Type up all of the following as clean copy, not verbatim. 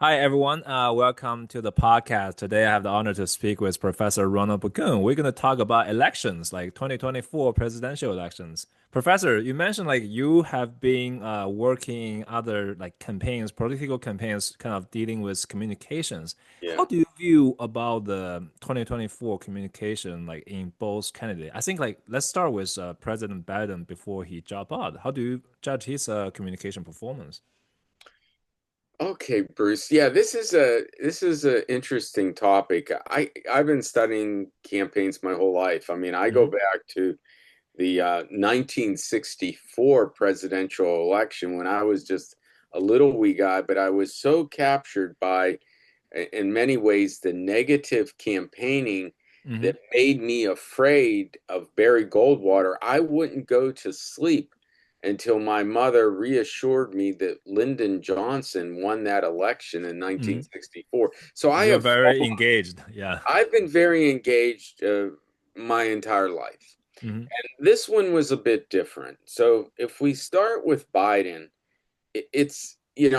Hi, everyone. Welcome to the podcast. Today, I have the honor to speak with Professor Ronald Burgun. We're going to talk about elections, like 2024 presidential elections. Professor, you mentioned like you have been working other like campaigns, political campaigns, kind of dealing with communications. Yeah. How do you view about the 2024 communication, like in both candidates? I think like let's start with President Biden before he dropped out. How do you judge his communication performance? Okay, Bruce. Yeah, this is a interesting topic. I've been studying campaigns my whole life. I mean, I go Hmm. back to the 1964 presidential election when I was just a little wee guy, but I was so captured by, in many ways, the negative campaigning Hmm. that made me afraid of Barry Goldwater. I wouldn't go to sleep until my mother reassured me that Lyndon Johnson won that election in Hmm. 1964. So You're very engaged. Yeah. I've been very engaged my entire life. Hmm. This one was a bit different. So if we start with Biden, it's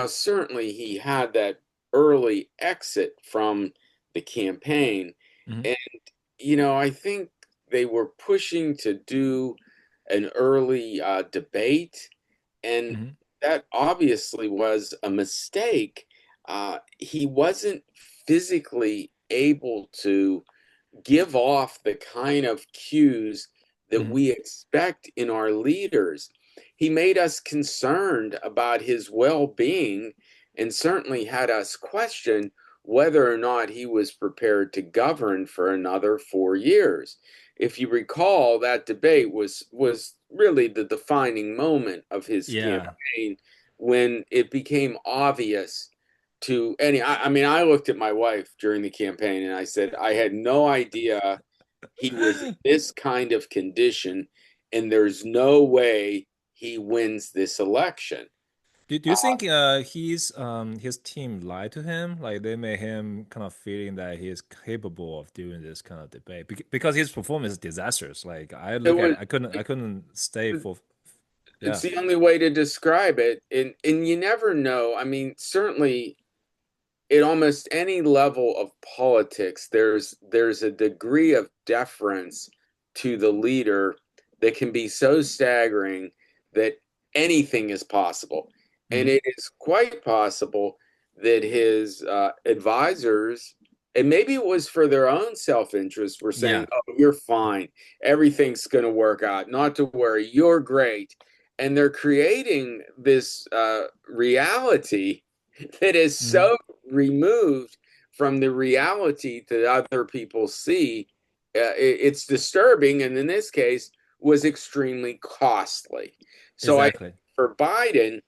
certainly he had that early exit from the campaign. Hmm. And, I think they were pushing to do an early debate. And Hmm. that obviously was a mistake. He wasn't physically able to give off the kind of cues that Hmm. we expect in our leaders. He made us concerned about his well being and certainly had us question whether or not he was prepared to govern for another 4 years. If you recall, that debate was really the defining moment of his Yeah. campaign when it became obvious to any I mean I looked at my wife during the campaign and I said I had no idea he was in this kind of condition and there's no way he wins this election. Do you think his team lied to him? Like they made him kind of feeling that he is capable of doing this kind of debate because his performance is disastrous. Like I It look at was it, I couldn't stay for it's yeah. the only way to describe it, and you never know. I mean, certainly at almost any level of politics, there's a degree of deference to the leader that can be so staggering that anything is possible. And Hmm. it is quite possible that his advisors, and maybe it was for their own self-interest, were saying, Yeah. "Oh, you're fine. Everything's going to work out. Not to worry. You're great." And they're creating this reality that is Hmm. so removed from the reality that other people see. It's disturbing, and in this case, was extremely costly. So I, Exactly. for Biden,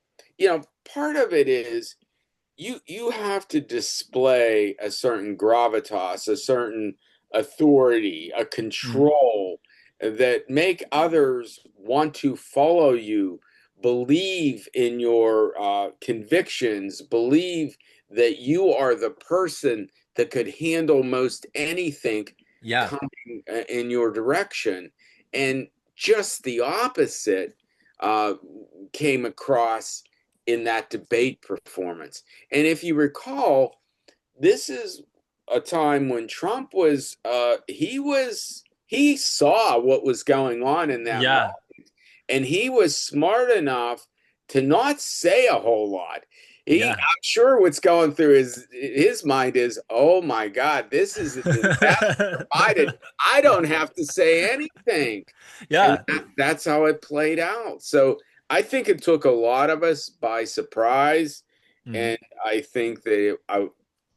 part of it is you have to display a certain gravitas, a certain authority, a Hmm. control that make others want to follow you, believe in your convictions, believe that you are the person that could handle most anything Yeah. coming in your direction. And just the opposite uh, came across in that debate performance. And if you recall, this is a time when Trump he saw what was going on in that moment, Yeah. and he was smart enough to not say a whole lot. Yeah. I'm sure what's going through his mind is, oh my God, this is a disaster for Biden. I don't have to say anything. And Yeah. that's how it played out. So I think it took a lot of us by surprise. Hmm. And I think that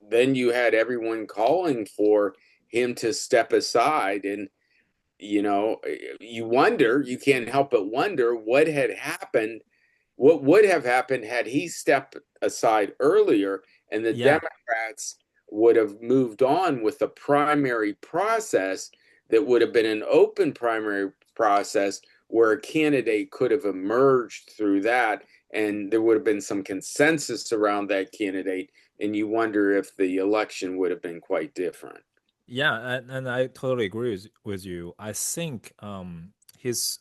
then you had everyone calling for him to step aside. And, you can't help but wonder what had happened, what would have happened had he stepped aside earlier and the Yeah. Democrats would have moved on with the primary process that would have been an open primary process where a candidate could have emerged through that and there would have been some consensus around that candidate, and you wonder if the election would have been quite different. Yeah, and I totally agree with you. His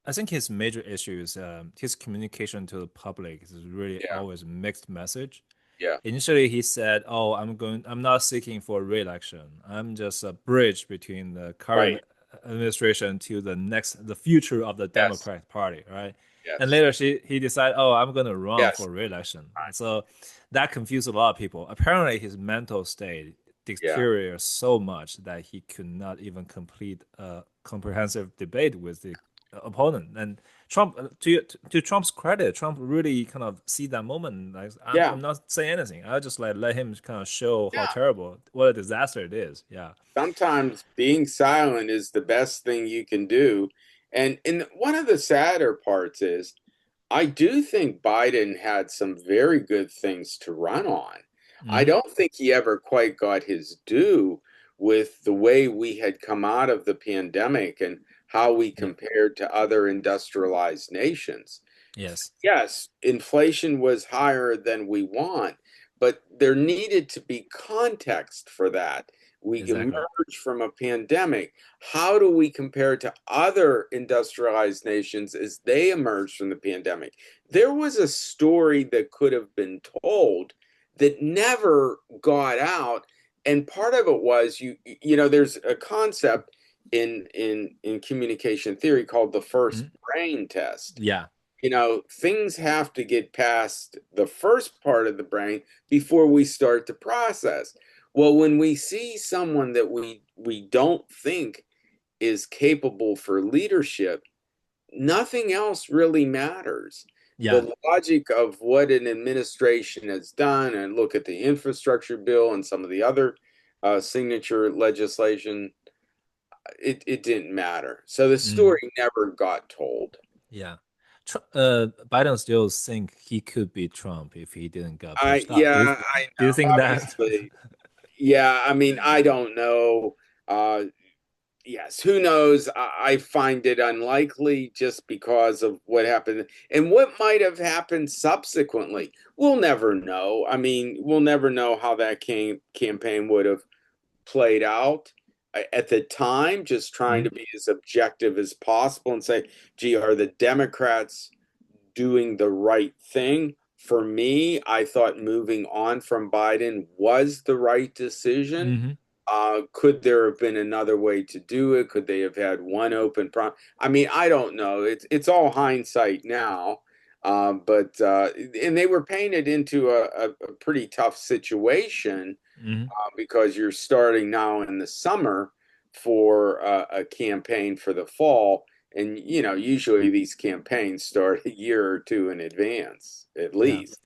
I think his major issue is his communication to the public is really Yeah. always a mixed message. Yeah. Initially, he said, "Oh, I'm not seeking for re-election. I'm just a bridge between the current Right. administration to the future of the Yes. Democratic Party, right?" And Yes. later, he decided, "Oh, I'm going to run Yes. for re-election." So that confused a lot of people. Apparently, his mental state Yeah. deteriorated so much that he could not even complete a comprehensive debate with the opponent. And Trump, to Trump's credit, Trump really kind of see that moment. Like, Yeah. I'm not saying anything. I just like let him kind of show how Yeah. terrible, what a disaster it is. Yeah. Sometimes being silent is the best thing you can do. And one of the sadder parts is I do think Biden had some very good things to run on. I Hmm. don't think he ever quite got his due with the way we had come out of the pandemic and how we Yeah. compared to other industrialized nations. Yes. Yes, inflation was higher than we want, but there needed to be context for that. We Exactly. emerged from a pandemic. How do we compare to other industrialized nations as they emerged from the pandemic? There was a story that could have been told that never got out, and part of it was there's a concept in communication theory called the first Mhm. brain test. Yeah. Things have to get past the first part of the brain before we start to process. Well, when we see someone that we don't think is capable for leadership, nothing else really matters. Yeah. The logic of what an administration has done, and look at the infrastructure bill and some of the other signature legislation, it didn't matter. So the Mm. story never got told. Yeah. Biden still think he could beat Trump if he didn't get I pushed out. Yeah, I Do you know. think that? Obviously, yeah. I mean, I don't know. Yes, who knows? I find it unlikely just because of what happened and what might have happened subsequently. We'll never know. I mean, we'll never know how that campaign would have played out. At the time, just trying to Mhm. be as objective as possible and say, gee, are the Democrats doing the right thing? For me, I thought moving on from Biden was the right decision. Mhm. Could there have been another way to do it? Could they have had one open prom? I mean, I don't know. It's all hindsight now. But and they were painted into a pretty tough situation Mhm. because you're starting now in the summer for a campaign for the fall. And, usually these campaigns start a year or two in advance, at Yeah. least.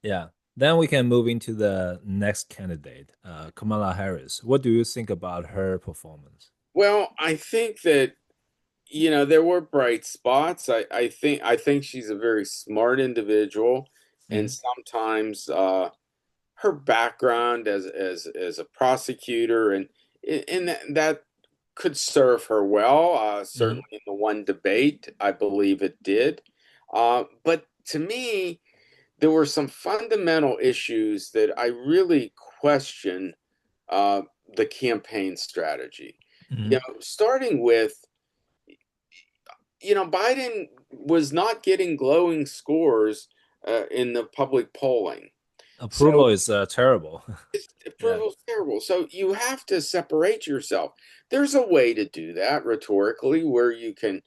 Yeah. Then we can move into the next candidate, Kamala Harris. What do you think about her performance? Well, I think that, there were bright spots. I think she's a very smart individual, and Mhm. sometimes her background as a prosecutor and that could serve her well. Mhm. Certainly in the one debate, I believe it did. But to me, there were some fundamental issues that I really question uh, the campaign strategy. Mhm. Starting with, Biden was not getting glowing scores in the public polling. So Approval is terrible. Yeah. approval's terrible. So you have to separate yourself. There's a way to do that rhetorically where you can,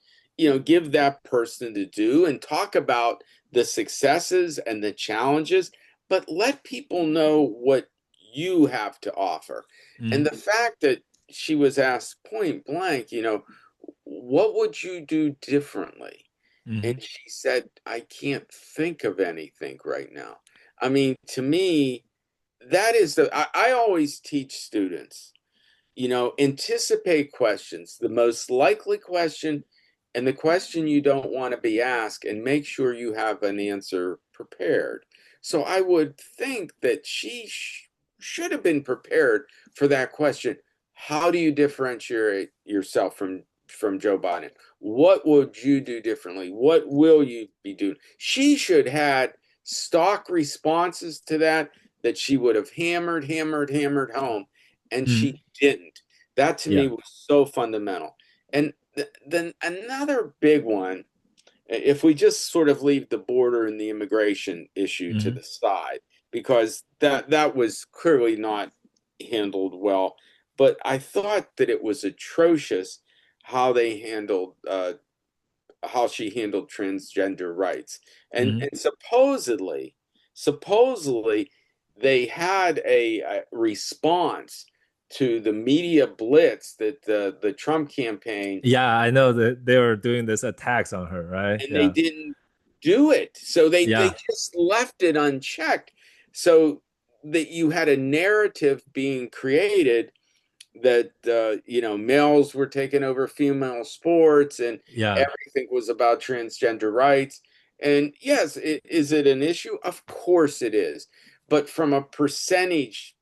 give that person to do and talk about the successes and the challenges, but let people know what you have to offer. And Mhm. the fact that she was asked point blank, what would you do differently? And Mhm. she said, I can't think of anything right now. I mean, to me, that is I always teach students, anticipate questions, the most likely question and the question you don't want to be asked, and make sure you have an answer prepared. So I would think that she should have been prepared for that question. How do you differentiate yourself from Joe Biden? What would you do differently? What will you be doing? She should had stock responses to that she would have hammered, hammered, hammered home, and Mhm. she didn't. That to me Yeah. was so fundamental. And then another big one, if we just sort of leave the border and the immigration issue to Mhm. the side, because that was clearly not handled well. But I thought that it was atrocious how they handled how she handled transgender rights. Hmm. And supposedly they had a response to the media blitz that the Trump campaign, Yeah, I know that they were doing this attacks on her, right? and they Yeah. didn't do it. So they Yeah. just left it unchecked. So that you had a narrative being created that males were taking over female sports and Yeah. everything was about transgender rights. And yes, is it an issue? Of course it is. But from a percentage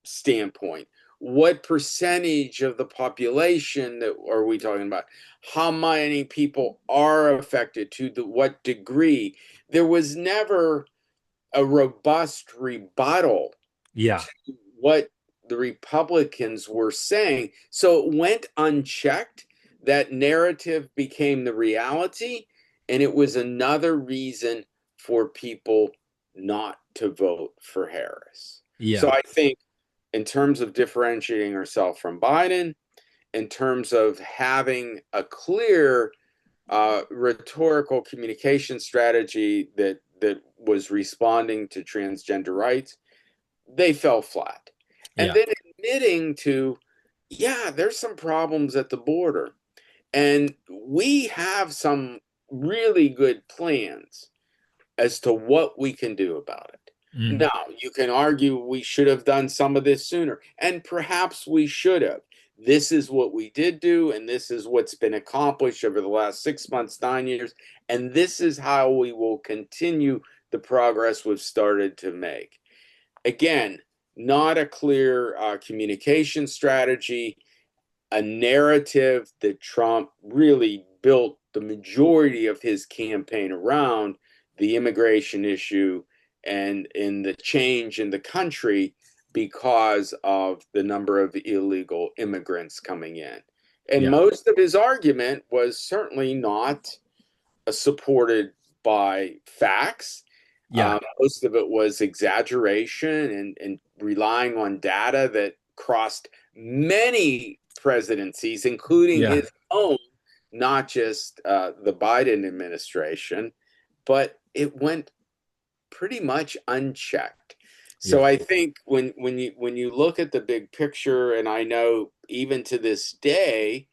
standpoint, what percentage of the population that are we talking about? How many people are affected, to what degree? There was never a robust rebuttal Yeah. what the Republicans were saying. So it went unchecked. That narrative became the reality, and it was another reason for people not to vote for Harris. So Yeah. I think, in terms of differentiating herself from Biden, in terms of having a clear rhetorical communication strategy that was responding to transgender rights, they fell flat. And Yeah. then admitting to, yeah, there's some problems at the border. And we have some really good plans as to what we can do about it. Mm. Now, you can argue we should have done some of this sooner, and perhaps we should have. This is what we did do, and this is what's been accomplished over the last 6 months, 9 years, and this is how we will continue the progress we've started to make. Again, not a clear communication strategy, a narrative that Trump really built the majority of his campaign around, the immigration issue and in the change in the country because of the number of illegal immigrants coming in. And Yeah. most of his argument was certainly not supported by facts. Yeah. Most of it was exaggeration and relying on data that crossed many presidencies, including Yeah. his own, not just the Biden administration, but it went pretty much unchecked. So Yeah. I think when you look at the big picture, and I know even to this day,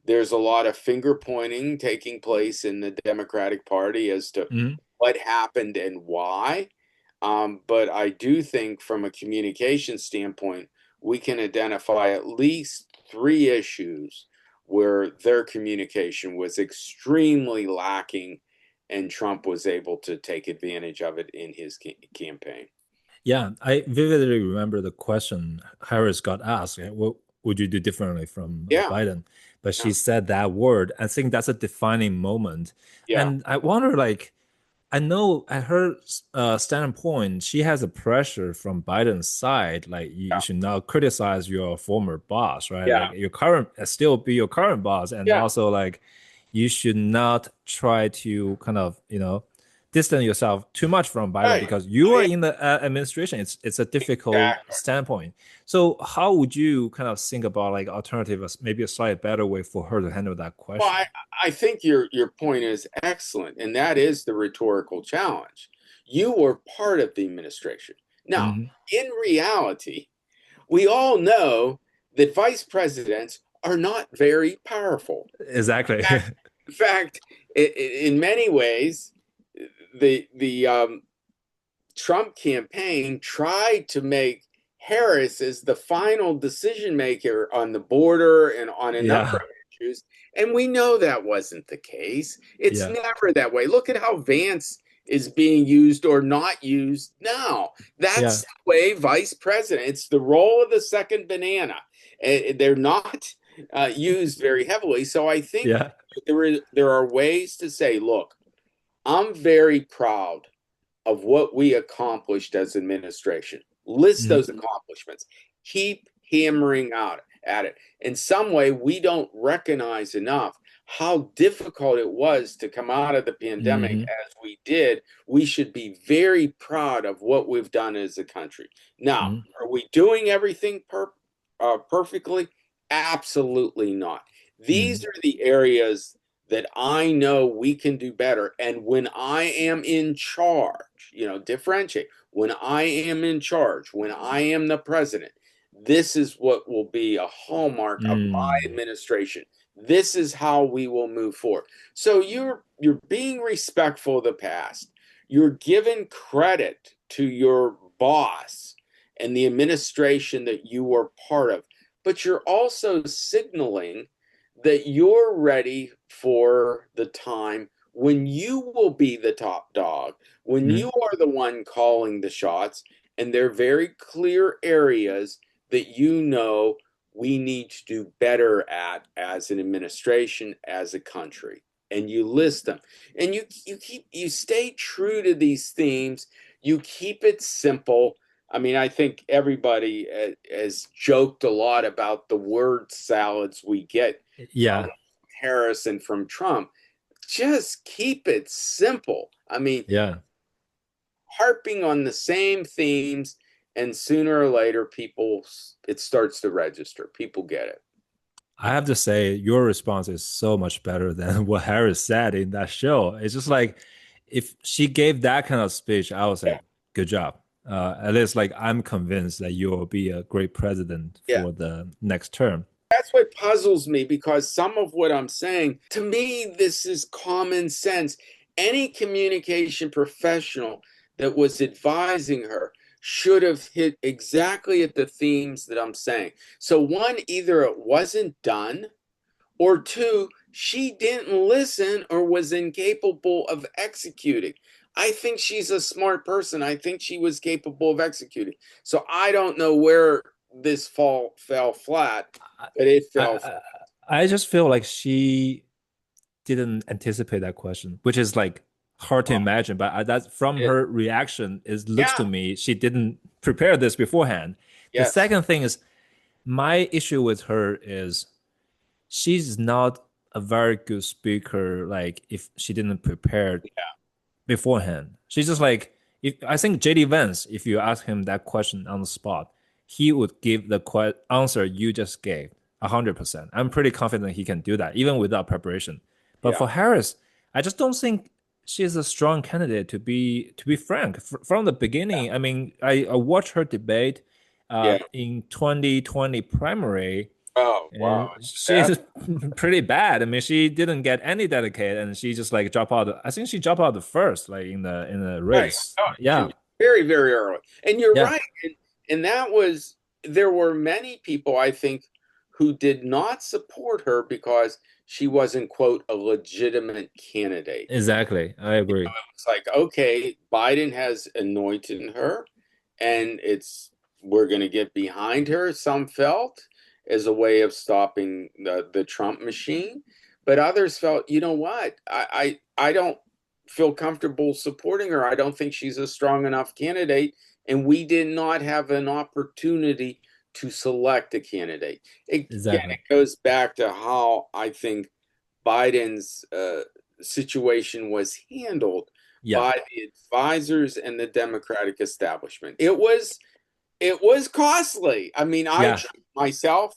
there's a lot of finger pointing taking place in the Democratic Party as to Mm. what happened and why. But I do think from a communication standpoint, we can identify at least three issues where their communication was extremely lacking, and Trump was able to take advantage of it in his campaign. Yeah, I vividly remember the question Harris got asked, what would you do differently from Yeah, Biden? But yeah, she said that word. I think that's a defining moment. yeah, And I wonder, like, I know at her standpoint, she has a pressure from Biden's side, like you yeah, should not criticize your former boss, right? yeah, Like your current, still be your current boss, and yeah. also like you should not try to kind of, distance yourself too much from Biden Right. because you Oh, are yeah, in the administration. It's a difficult exactly. standpoint. So how would you kind of think about like alternative, maybe a slightly better way for her to handle that Well, question? I think your point is excellent, and that is the rhetorical challenge. You were part of the administration. Now, Hmm. in reality, we all know that vice presidents are not very powerful. Exactly. In fact, in many ways, the Trump campaign tried to make Harris as the final decision maker on the border and on a number Yeah. of issues. And we know that wasn't the case. It's Yeah. never that way. Look at how Vance is being used or not used now. Yeah. That's the way vice president, it's the role of the second banana. They're not used very heavily. So I think Yeah. there are ways to say, look, I'm very proud of what we accomplished as administration. List Mhm. those accomplishments. Keep hammering out at it. In some way, we don't recognize enough how difficult it was to come out of the pandemic Hmm. as we did, we should be very proud of what we've done as a country. Now, Hmm. are we doing everything perfectly? Absolutely not. These Hmm. are the areas that I know we can do better. And when I am in charge, differentiate. When I am in charge, when I am the president, this is what will be a hallmark of my Mm. administration. This is how we will move forward. So you're being respectful of the past. You're giving credit to your boss and the administration that you were part of, but you're also signaling that you're ready for the time when you will be the top dog, when Mm. you are the one calling the shots, and they're very clear areas that we need to do better at as an administration, as a country. And you list them. And you stay true to these themes. You keep it simple. I mean, I think everybody has joked a lot about the word salads we get from Yeah. Harris and from Trump. Just keep it simple. I mean, Yeah. harping on the same themes, and sooner or later, it starts to register. People get it. I have to say, your response is so much better than what Harris said in that show. It's just like if she gave that kind of speech, I would Yeah, say, good job. At least, like, I'm convinced that you will be a great president yeah. for the next term. That's what puzzles me because some of what I'm saying, to me, this is common sense. Any communication professional that was advising her should have hit exactly at the themes that I'm saying. So, one, either it wasn't done, or two, she didn't listen or was incapable of executing. I think she's a smart person. I think she was capable of executing. So I don't know where this fell flat, but it I, fell. I, I just feel like she didn't anticipate that question, which is like hard to Flat. imagine. But that's from her reaction. It looks Yeah. to me she didn't prepare this beforehand. The Yes. second thing is my issue with her is she's not a very good speaker. Like if she didn't prepare Yeah. beforehand, she's just like if I think JD Vance, if you ask him that question on the spot, he would give the answer you just gave 100%. I'm pretty confident he can do that even without preparation. But Yeah. for Harris, I just don't think she's a strong candidate to be frank. From the beginning, I mean, I watched her debate Yeah. in 2020 primary, Oh, and wow. That, she's pretty bad. I mean, she didn't get any dedicated, and she just like dropped out. I think she dropped out the first, like in the right. race. Oh, she Yeah, was very, very early. And you're yeah, right. And there were many people, I think, who did not support her because she wasn't, quote, a legitimate candidate. exactly. I agree. It's like, okay, Biden has anointed her, and we're going to get behind her, some felt, as a way of stopping the Trump machine. But others felt, you know what? I don't feel comfortable supporting her. I don't think she's a strong enough candidate. And we did not have an opportunity to select a candidate. Again, Exactly. it goes back to how I think Biden's situation was handled Yeah, by the advisors and the Democratic establishment. It was costly. I mean, yeah. myself,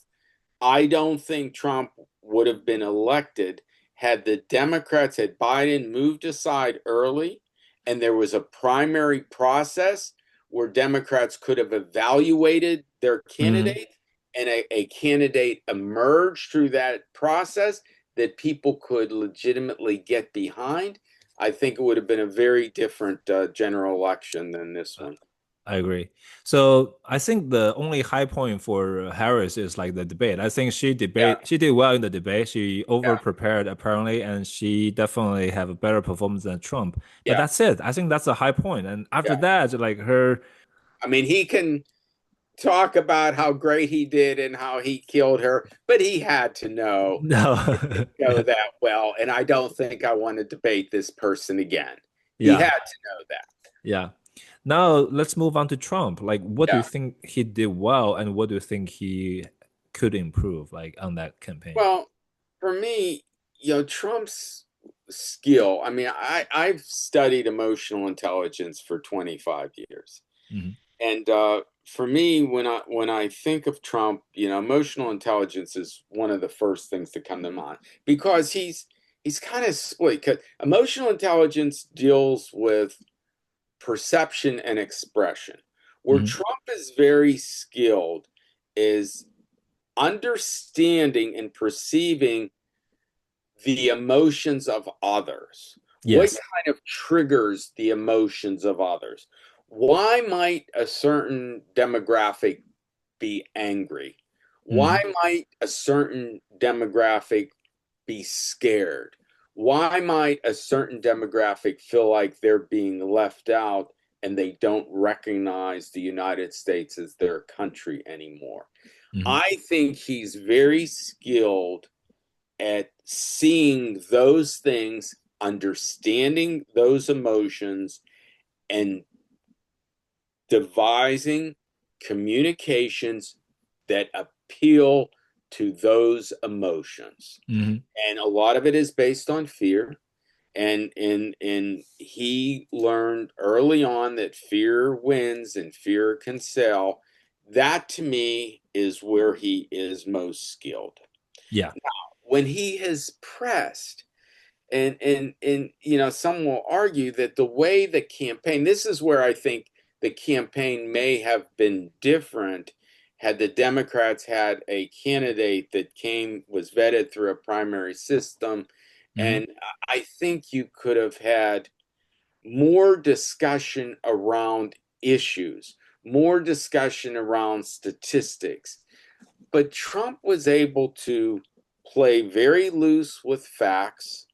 I don't think Trump would have been elected had the Democrats, had Biden moved aside early and there was a primary process where Democrats could have evaluated their Hmm. candidate and a candidate emerged through that process that people could legitimately get behind. I think it would have been a very different general election than this one. I agree. So I think the only high point for Harris is like the debate. I think Yeah, she did well in the debate. She over yeah, prepared apparently, and she definitely have a better performance than Trump. But yeah, that's it. I think that's a high point. And after yeah. that, like her, I mean, he can talk about how great he did and how he killed her, but he had to know no, that well. And I don't think I want to debate this person again. He yeah, had to know that. yeah. Now let's move on to Trump. Like, what do you Yeah. think he did well, and what do you think he could improve, like on that campaign? Well, for me, Trump's skill. I mean, I've studied emotional intelligence for 25 years. Hmm. And for me, when I think of Trump, emotional intelligence is one of the first things to come to mind because he's kind of split. 'Cause emotional intelligence deals with perception and expression. Where Hmm. Trump is very skilled is understanding and perceiving the emotions of others. What Yes. kind of triggers the emotions of others? Why might a certain demographic be angry? Why Hmm. might a certain demographic be scared? Why might a certain demographic feel like they're being left out and they don't recognize the United States as their country anymore? Hmm. I think he's very skilled at seeing those things, understanding those emotions, and devising communications that appeal to those emotions. Hmm. And a lot of it is based on fear. And he learned early on that fear wins and fear can sell. That to me is where he is most skilled. Yeah. When he has pressed, and some will argue that the way the campaign, this is where I think the campaign may have been different had the Democrats had a candidate that was vetted through a primary system. Hmm. And I think you could have had more discussion around issues, more discussion around statistics. But Trump was able to play very loose with facts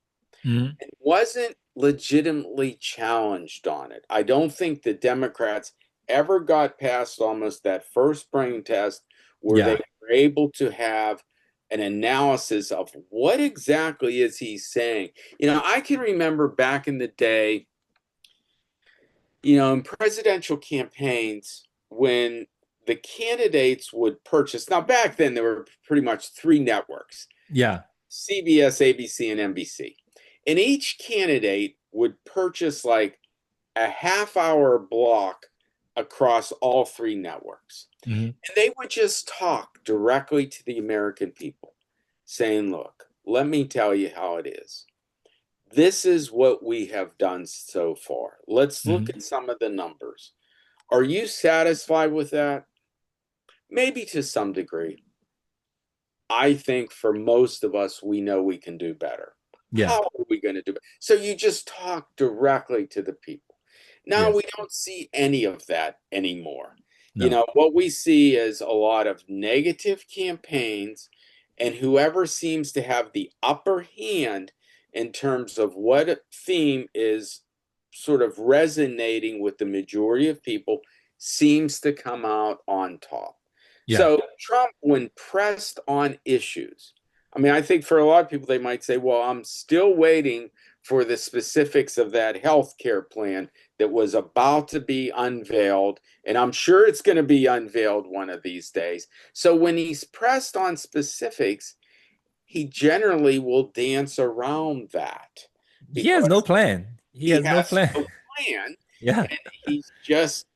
Hmm. and wasn't legitimately challenged on it. I don't think the Democrats ever got past almost that first brain test where they Yeah. were able to have an analysis of what exactly is he saying. I can remember back in the day, in presidential campaigns when the candidates would purchase. Now, back then, there were pretty much three networks: Yeah. CBS, ABC, and NBC. And each candidate would purchase like a half-hour block across all three networks. Hmm. And they would just talk directly to the American people, saying, look, let me tell you how it is. This is what we have done so far. Let's look Hmm. at some of the numbers. Are you satisfied with that? Maybe to some degree. I think for most of us, we know we can do better. Yeah. How are we going to do it? So you just talk directly to the people. Now we Yes. don't see any of that anymore. No. What we see is a lot of negative campaigns, and whoever seems to have the upper hand in terms of what theme is sort of resonating with the majority of people seems to come out on top. Yeah. So Trump, when pressed on issues, I mean, I think for a lot of people, they might say, well, I'm still waiting for the specifics of that health care plan that was about to be unveiled. And I'm sure it's going to be unveiled one of these days. So when he's pressed on specifics, he generally will dance around that He has no because plan. He he has no has plan. no plan Yeah. and he's just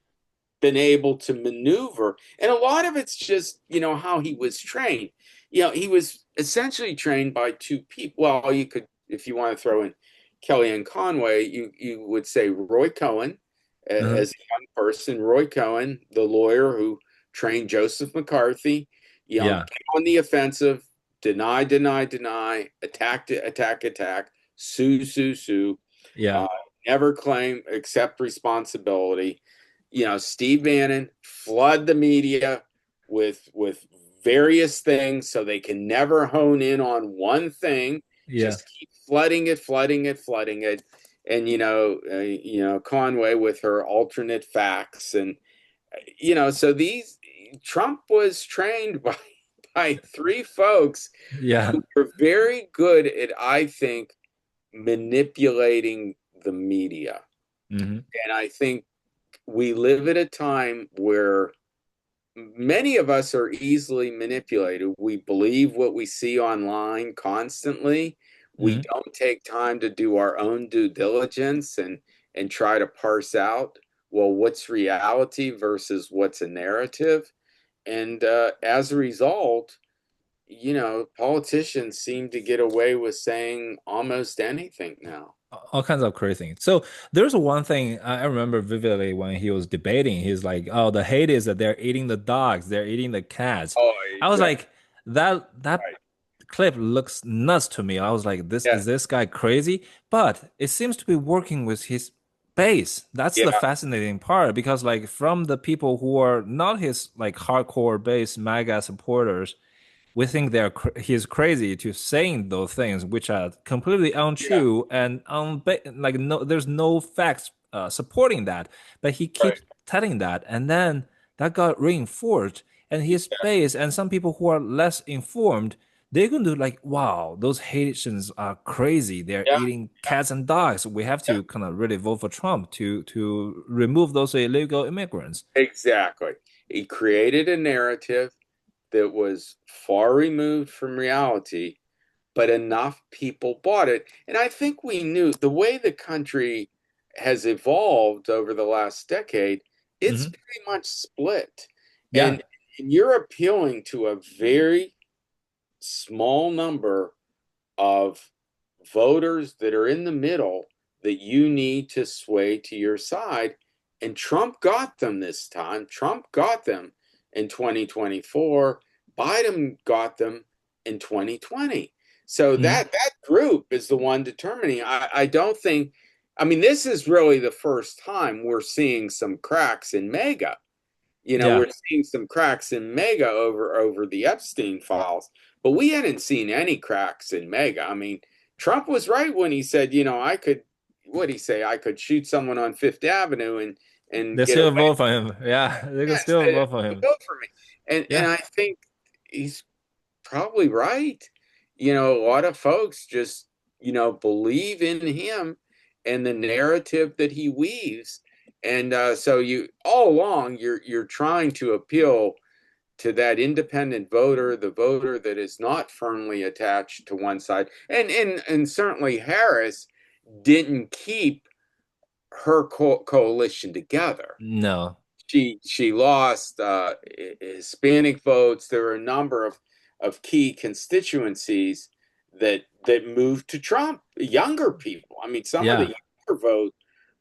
been able to maneuver. And a lot of it's just, how he was trained. He was essentially trained by two people. Well, you could, if you want to throw in Kellyanne Conway, you would say Roy Cohen Uh-huh. as a young person, Roy Cohen, the lawyer who trained Joseph McCarthy, Yeah. came on the offensive, deny, deny, deny, attack, attack, attack, sue, sue, sue, Yeah. uh, never claim, accept responsibility. Steve Bannon flood the media with various things so they can never hone in on one thing. Yeah. Just keep flooding it, flooding it, flooding it. And Conway with her alternate facts, and so these Trump was trained by three folks Yeah. who were very good at, I think, manipulating the media. Hmm. And I think we live at a time where many of us are easily manipulated. We believe what we see online constantly. We Mhm. don't take time to do our own due diligence and try to parse out, well, what's reality versus what's a narrative. And as a result, politicians seem to get away with saying almost anything now. All kinds of crazy things. So there's one thing I remember vividly when he was debating. He's like, "Oh, the hate is that they're eating the dogs, they're eating the cats." Oh, I was exactly. like, that Right. clip looks nuts to me. I was like, "This Yeah. is this guy crazy?" But it seems to be working with his base. That's the Yeah. fascinating part because, like, from the people who are not his like hardcore base MAGA supporters we think he's crazy to saying those things which are completely Yeah. untrue and like no there's no facts supporting that but he Right. keeps telling that and then that got reinforced and his Yeah. base and some people who are less informed they're going to like wow those Haitians are crazy they're Yeah. eating cats and dogs we have Yeah. to kind of really vote for Trump to remove those illegal immigrants. Exactly. He created a narrative that was far removed from reality, but enough people bought it. And I think we knew the way the country has evolved over the last decade, it's Hmm. pretty much split. Yeah. And you're appealing to a very small number of voters that are in the middle that you need to sway to your side. And Trump got them this time. Trump got them in 2024. Biden got them in 2020. So Hmm. that group is the one determining. I don't think, I mean, this is really the first time we're seeing some cracks in MAGA. Yeah. We're seeing some cracks in MAGA over the Epstein files, but we hadn't seen any cracks in MAGA. I mean, Trump was right when he said, I could, what did he say? I could shoot someone on Fifth Avenue and They get away still vote for with him. Yeah, they can yes, still vote for him. vote for me. And Yeah, I think he's probably right. A lot of folks just, believe in him and the narrative that he weaves. And so you all along you're trying to appeal to that independent voter, the voter that is not firmly attached to one side. And certainly Harris didn't keep her coalition together. no. She lost Hispanic votes. There were a number of key constituencies that moved to Trump. Younger people. I mean, some of the Yeah. younger vote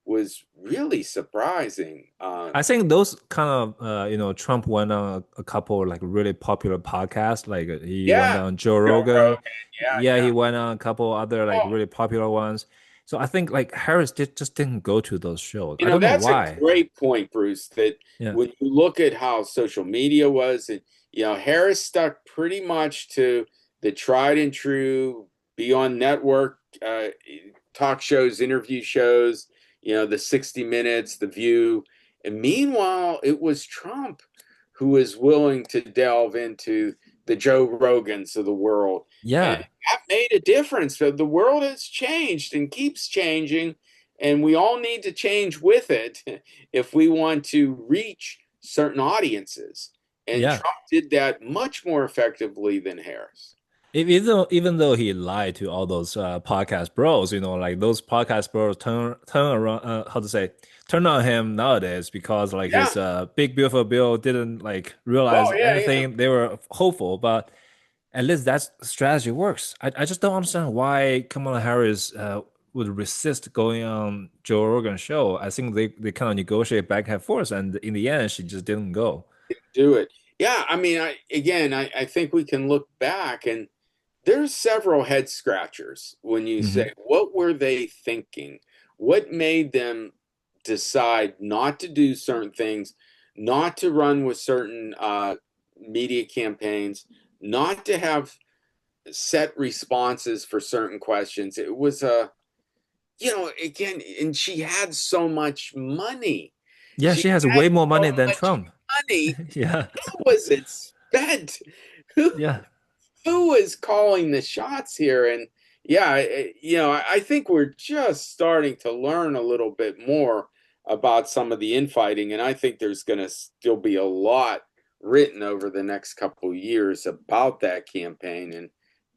was really surprising. I think those kind of Trump went on a couple like really popular podcasts. Like he went Yeah, on Joe Joe Rogan. Rogan. Yeah, Yeah, yeah. he went on a couple other like Oh, really popular ones. So I think like Harris just didn't go to those shows. I don't know that's a why. great point, Bruce. That Yeah. when you look at how social media was, and Harris stuck pretty much to the tried and true, be on network talk shows, interview shows. The 60 Minutes, The View, and meanwhile, it was Trump who was willing to delve into the Joe Rogans of the world, and Yeah. that made a difference. So the world has changed and keeps changing, and we all need to change with it if we want to reach certain audiences. And Yeah. Trump did that much more effectively than Harris. Even though he lied to all those podcast bros, like those podcast bros turn around how to say turn on him nowadays because like Yeah. his big beautiful bill didn't like realize Oh, yeah, yeah. anything. They were hopeful, but at least that strategy works. I just don't understand why Kamala Harris would resist going on Joe Rogan's show. I think they kind of negotiate back and forth, and in the end, she just didn't go. Do it. Yeah, I mean, I think we can look back and there's several head scratchers when you Hmm. say, what were they thinking? What made them decide not to do certain things, not to run with certain media campaigns, not to have set responses for certain questions? It was again, and she had so much money. Yeah, She she has had way more so money than much Trump. money. Yeah, How was it spent? Who yeah. who is calling the shots here? And yeah, I think we're just starting to learn a little bit more about some of the infighting, and I think there's going to still be a lot written over the next couple of years about that campaign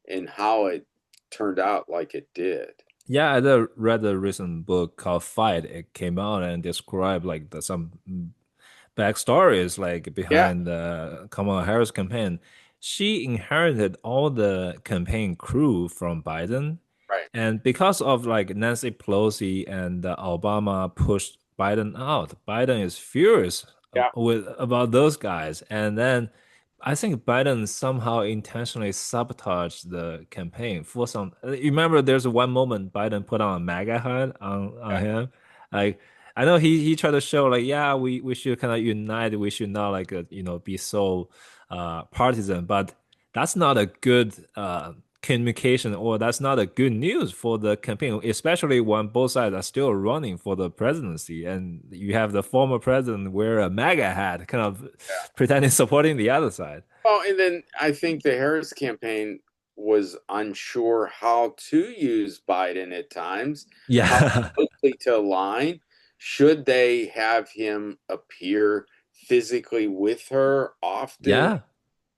and how it turned out like it did. Yeah, I read a recent book called Fight. It came out and described like some backstories like Yeah, behind the Kamala Harris campaign. She inherited all the campaign crew from Biden, right. and because of like Nancy Pelosi and Obama pushed Biden out, Biden is furious Yeah. with about those guys, and then I think Biden somehow intentionally sabotaged the campaign for some. You remember, there's one moment Biden put on a MAGA hat on him, like. I know he tried to show like, yeah, we should kind of unite, we should not like be so partisan, but that's not a good communication, or that's not a good news for the campaign, especially when both sides are still running for the presidency and you have the former president wear a MAGA hat, kind of Yeah. pretending supporting the other side. Well, and then I think the Harris campaign was unsure how to use Biden at times, how Yeah. closely to align. Should they have him appear physically with her often? Yeah.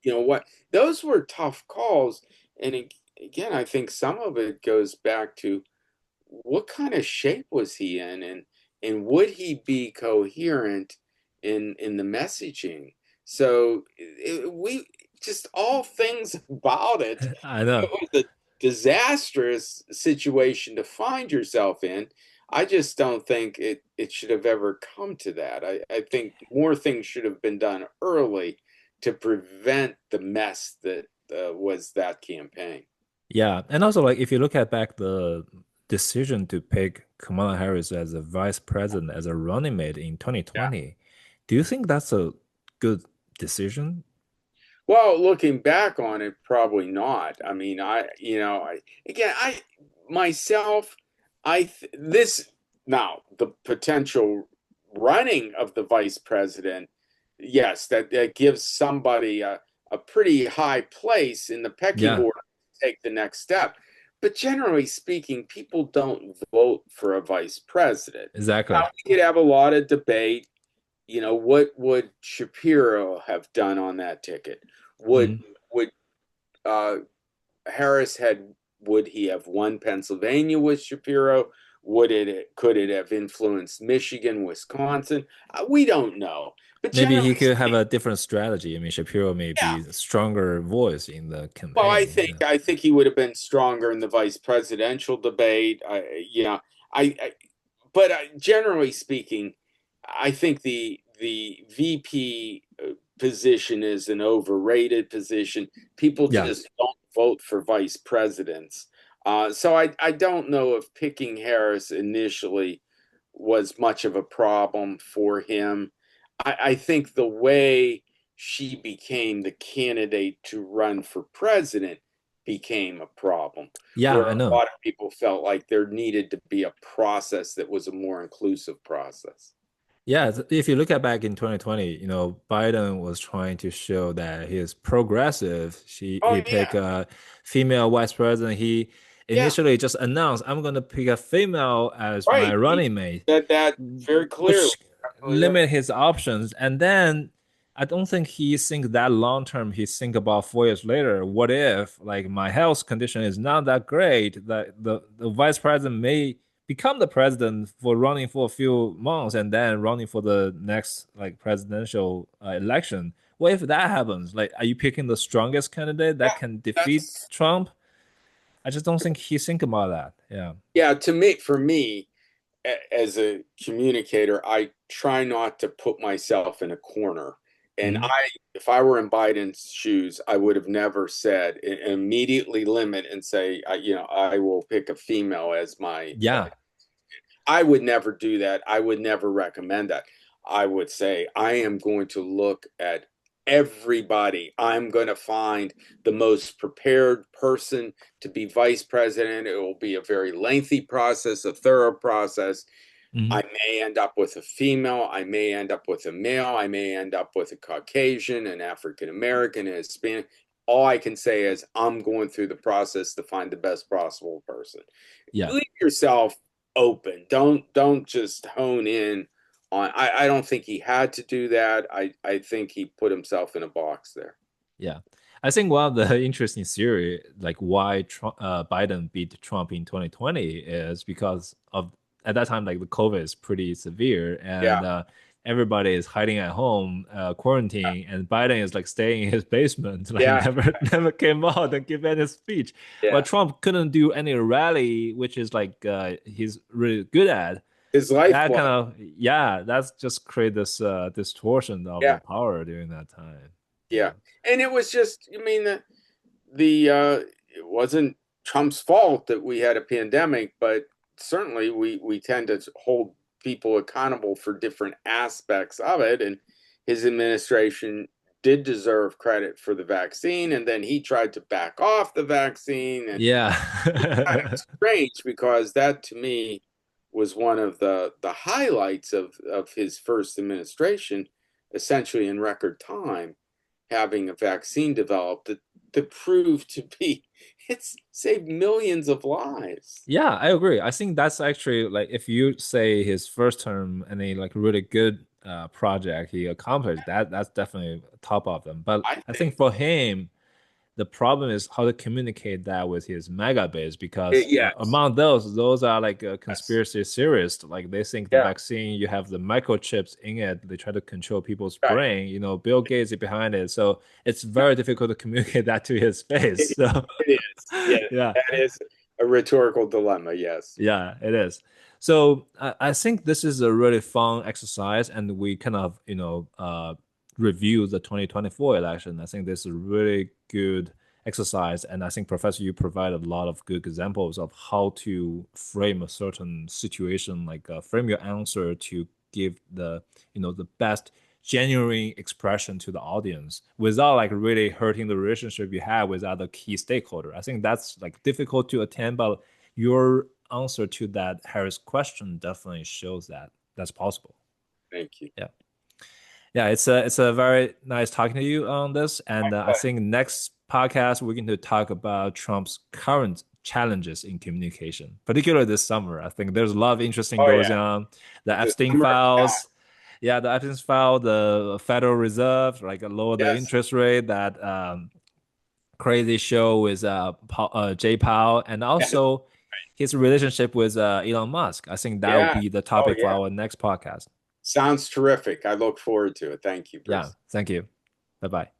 You know what? Those were tough calls. And again, I think some of it goes back to what kind of shape was he in, and would he be coherent in the messaging? So we just all things about it. I know. It was a disastrous situation to find yourself in. I just don't think it should have ever come to that. I think more things should have been done early to prevent the mess that was that campaign. Yeah, and also like if you look at back the decision to pick Kamala Harris as a vice president as a running mate in Yeah. 2020, do you think that's a good decision? Well, looking back on it, probably not. I mean, again, myself, this now the potential running of the vice president, yes, that gives somebody a pretty high place in the pecking Yeah, order to take the next step. But generally speaking, people don't vote for a vice president. Now, exactly. we could have a lot of debate. What would Shapiro have done on that ticket? Would Mhm. would uh, Harris had would he have won Pennsylvania with Shapiro? Could it have influenced Michigan, Wisconsin? We don't know. But Maybe he generally could have speaking, a different strategy. I mean, Shapiro may yeah. be a stronger voice in the Well, I campaign. think Yeah. I think he would have been stronger in the vice presidential debate. I but generally speaking, I think the VP position is an overrated position. People Yeah. just don't vote for vice presidents. So I don't know if picking Harris initially was much of a problem for him. I think the way she became the candidate to run for president became a problem, Yeah, where I a know. lot of people felt like there needed to be a process that was a more inclusive process. Yeah, if you look at back in 2020, Biden was trying to show that he is progressive. Oh He yeah, picked a female vice president. He yeah, initially just announced, "I'm going to pick a female as my right. He running mate," said that very clearly. which Absolutely right. limit his options. And then I don't think he think that long term. He think about 4 years later, what if like my health condition is not that great, that the vice president may become the president for running for a few months and then running for the next like presidential election. What if that happens? Like, are you picking the strongest candidate that Yeah, can defeat that's Trump? I just don't think he think about that. Yeah. yeah. For me, as a communicator, I try not to put myself in a corner. And Mhm. if I were in Biden's shoes, I would have never said immediately limit and say, I will pick a female as my Yeah. I would never do that. I would never recommend that. I would say, I am going to look at everybody. I'm going to find the most prepared person to be vice president. It will be a very lengthy process, a thorough process. I Mhm. may end up with a female. I may end up with a male. I may end up with a Caucasian, an African American, a Hispanic. All I can say is I'm going through the process to find the best possible person. Yeah. Leave yourself open. Don't just hone in on. I don't think he had to do that. I think he put himself in a box there. Yeah. I think one of the interesting theory, like why Biden beat Trump in 2020 is because of at that time, like the COVID is pretty severe Yeah, and everybody is hiding at home, quarantining, and Biden is like staying in his basement, like yeah, never came out and give any speech. Well, yeah. Trump couldn't do any rally, which is like he's really good at. His That kind lifeblood. of yeah, that's just create this distortion of the Yeah, power during that time. yeah. Yeah. And it was just, I mean, the it wasn't Trump's fault that we had a pandemic, but certainly we tend to hold people accountable for different aspects of it. And his administration did deserve credit for the vaccine, and then he tried to back off the vaccine, and it's kind of Yeah. strange because that to me was one of the highlights of his first administration, essentially in record time, having a vaccine developed that proved to be it's saved millions of lives. Yeah, I agree. I think that's actually like if you say his first term and a like really good project he accomplished, that's definitely top of them. But I I think think. for him, the problem is how to communicate that with his mega base because Yes, among those are like yes, conspiracy theorists. Like they think the yeah, vaccine, you have the microchips in it. They try to control people's right. brain. You know, Bill Gates is behind it. So it's very difficult to communicate that to his face. It, So it is. Yeah, yeah. that is a rhetorical dilemma. Yes. Yeah, it is. So I think this is a really fun exercise, and we kind of, review the 2024 election. I think this is a really good exercise, and I think Professor, you provide a lot of good examples of how to frame a certain situation, like frame your answer to give the best genuine expression to the audience without like really hurting the relationship you have with other key stakeholder. I think that's like difficult to attend, but your answer to that Harris question definitely shows that that's possible. Thank you. Yeah. Yeah, it's a very nice talking to you on this. And I But think next podcast we're going to talk about Trump's current challenges in communication, particularly this summer. I think there's a lot of interesting oh goes yeah, on. The the Epstein summer of files. chaos. Yeah, the Epstein file, the Federal Reserve, like lower the Yes, interest rate, that crazy show with Jay Powell, and yes, also his relationship with Elon Musk. I think that will yeah. be the Oh topic for yeah. our next podcast. Sounds terrific. I look forward to it. Thank you, Yeah, Bruce. thank you. Bye bye.